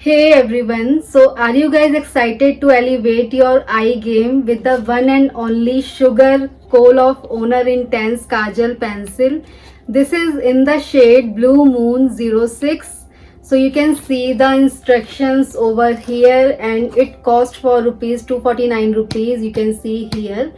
Hey everyone, so are you guys excited to elevate your eye game with the one and only Sugar Coal of Honor Intense Kajal Pencil? This is in the shade Blue Moon 06. So you can see the instructions over here and it cost for rupees 249 rupees. You can see here.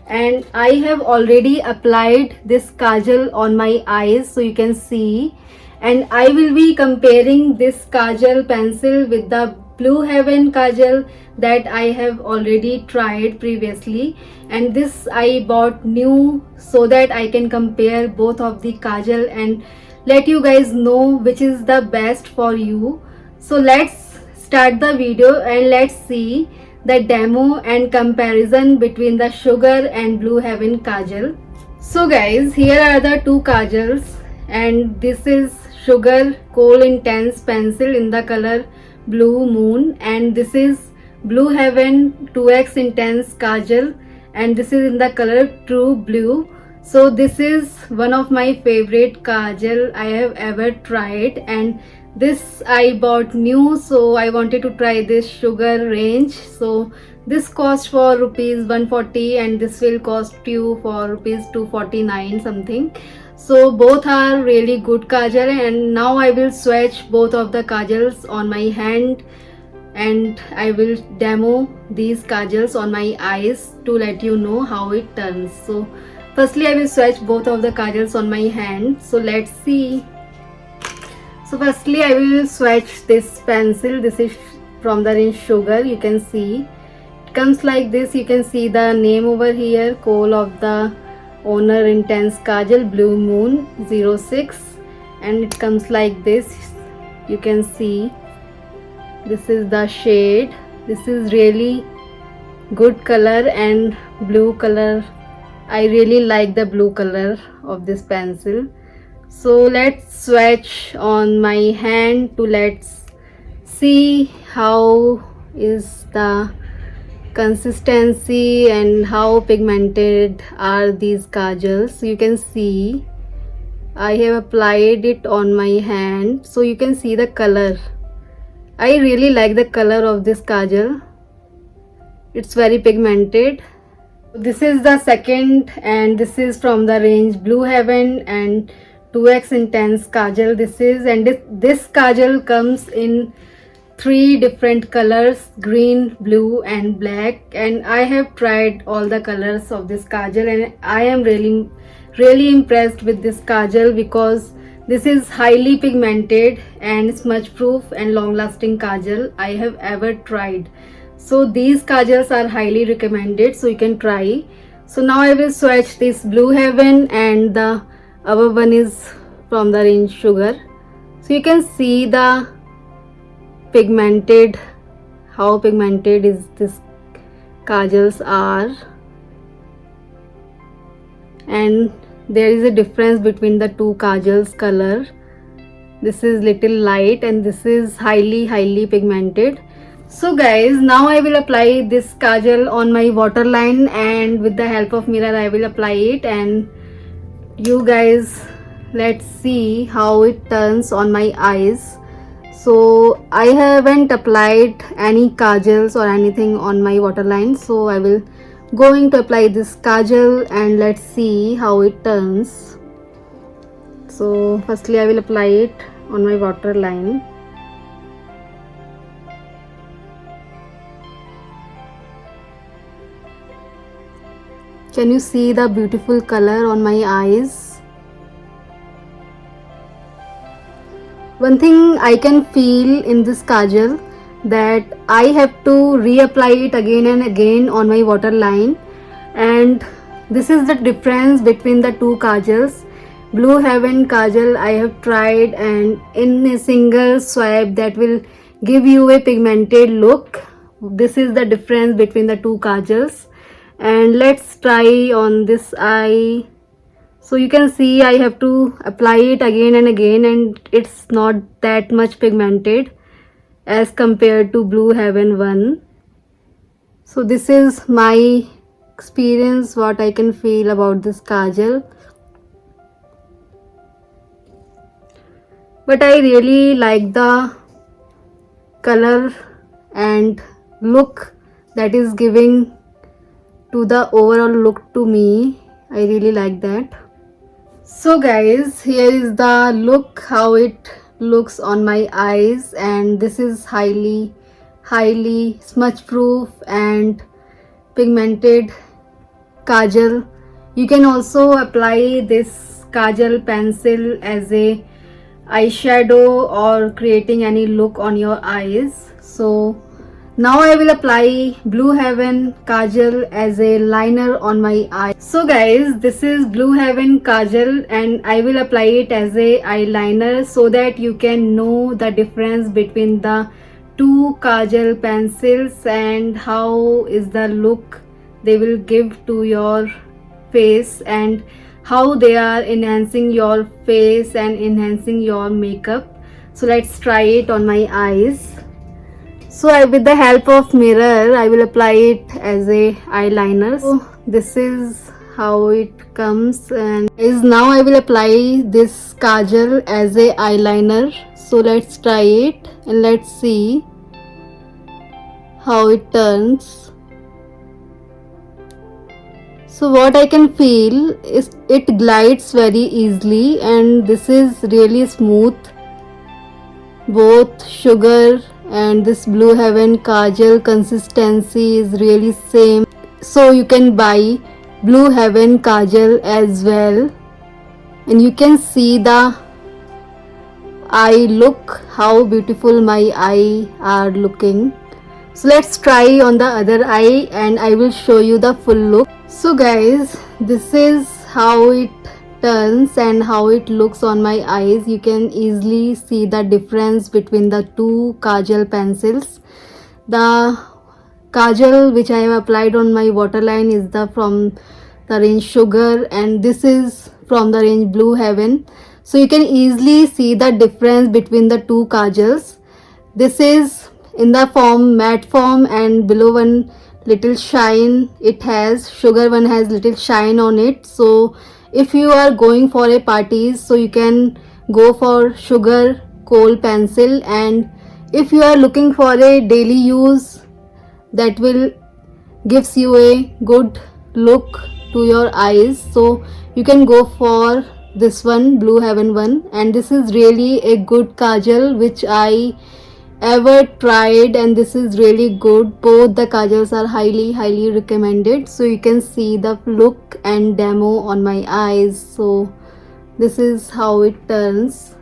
And I have already applied this kajal on my eyes, so you can see, and I will be comparing this kajal pencil with the Blue Heaven kajal that I have already tried previously, and this I bought new so that I can compare both of the kajal and let you guys know which is the best for you. So let's start the video and let's see the demo and comparison between the Sugar and Blue Heaven kajal. So guys, here are the two kajals, and this is Sugar Coal Intense Pencil in the color Blue Moon, and this is Blue Heaven 2x Intense Kajal, and this is in the color True Blue. So this is one of my favorite kajal I have ever tried, and this I bought new, so I wanted to try this Sugar range. So this cost for rupees 140 and this will cost you for rupees 249 something. So both are really good kajal, and now I will swatch both of the kajals on my hand and I will demo these kajals on my eyes to let you know how it turns. So firstly I will swatch both of the kajals on my hand. So let's see. So firstly I will swatch this pencil. This is from the range Sugar. You can see it comes like this. You can see the name over here, Coal of the Honor Intense Kajal Blue Moon 06, and it comes like this. You can see this is the shade. This is really good color and blue color. I really like the blue color of this pencil. So let's swatch on my hand to let's see how is the consistency and how pigmented are these kajals. So you can see I have applied it on my hand, so you can see the color. I really like the color of this kajal. It's very pigmented. This is the second, and this is from the range Blue Heaven and 2x Intense Kajal. This is, and this kajal comes in three different colors: green, blue and black, and I have tried all the colors of this kajal and I am really impressed with this kajal because this is highly pigmented and smudge proof and long lasting kajal I have ever tried. So these kajals are highly recommended, so you can try. So now I will swatch this Blue Heaven, and the other one is from the range Sugar. So you can see the pigmented, how pigmented is this kajals are, and there is a difference between the two kajals color. This is little light and this is highly pigmented. So guys, now I will apply this kajal on my waterline, and with the help of mirror I will apply it, and you guys, let's see how it turns on my eyes. So I haven't applied any kajals or anything on my waterline, so I will going to apply this kajal and let's see how it turns. So firstly I will apply it on my waterline. Can you see the beautiful color on my eyes? One thing I can feel in this kajal that I have to reapply it again and again on my waterline, and this is the difference between the two kajals. Blue Heaven kajal I have tried, and in a single swipe that will give you a pigmented look. This is the difference between the two kajals, and let's try on this eye. So you can see I have to apply it again and again, and it's not that much pigmented as compared to Blue Heaven one. So this is my experience, what I can feel about this kajal. But I really like the color and look that is giving to the overall look to me. I really like that. So guys, here is the look how it looks on my eyes, and this is highly smudge proof and pigmented kajal. You can also apply this kajal pencil as a eyeshadow or creating any look on your eyes. So now I will apply Blue Heaven Kajal as a liner on my eye. So guys, this is Blue Heaven Kajal and I will apply it as a eyeliner so that you can know the difference between the two Kajal pencils and how is the look they will give to your face and how they are enhancing your face and enhancing your makeup. So let's try it on my eyes. So with the help of mirror, I will apply it as a eyeliner. So this is how it comes, and is now I will apply this kajal as a eyeliner. So let's try it and let's see how it turns. So what I can feel is it glides very easily and this is really smooth. Both sugar and this Blue Heaven Kajal consistency is really same. So you can buy Blue Heaven Kajal as well. And you can see the eye look, how beautiful my eye are looking. So let's try on the other eye and I will show you the full look. So guys, this is how it turns and how it looks on my eyes. You can easily see the difference between the two kajal pencils. The kajal which I have applied on my waterline is from the range Sugar and this is from the range Blue Heaven. So you can easily see the difference between the two kajals. This is in the form matte form and below one little shine it has. Sugar one has little shine on it. So if you are going for a party, so you can go for Sugar Kohl pencil, and if you are looking for a daily use that will gives you a good look to your eyes, so you can go for this one, Blue Heaven one, and this is really a good kajal which I ever tried and this is really good. Both the kajals are highly recommended. So you can see the look and demo on my eyes. So this is how it turns.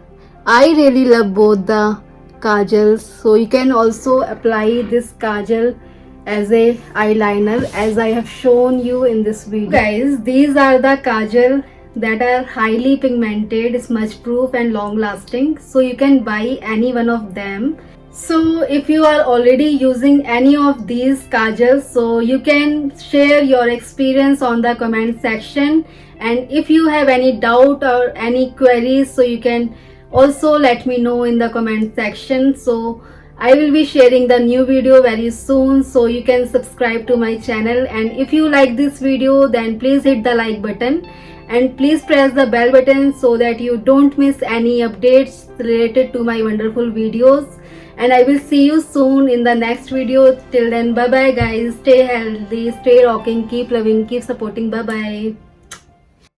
I really love both the kajals. So you can also apply this kajal as a eyeliner as I have shown you in this video. Guys, these are the kajal that are highly pigmented, smudge proof and long lasting. So you can buy any one of them. So if you are already using any of these kajals, so you can share your experience on the comment section, and if you have any doubt or any queries, so you can also let me know in the comment section. So I will be sharing the new video very soon, so you can subscribe to my channel, and if you like this video then please hit the like button and please press the bell button so that you don't miss any updates related to my wonderful videos. And I will see you soon in the next video. Till then, bye bye guys. Stay healthy, stay rocking, keep loving, keep supporting. Bye bye.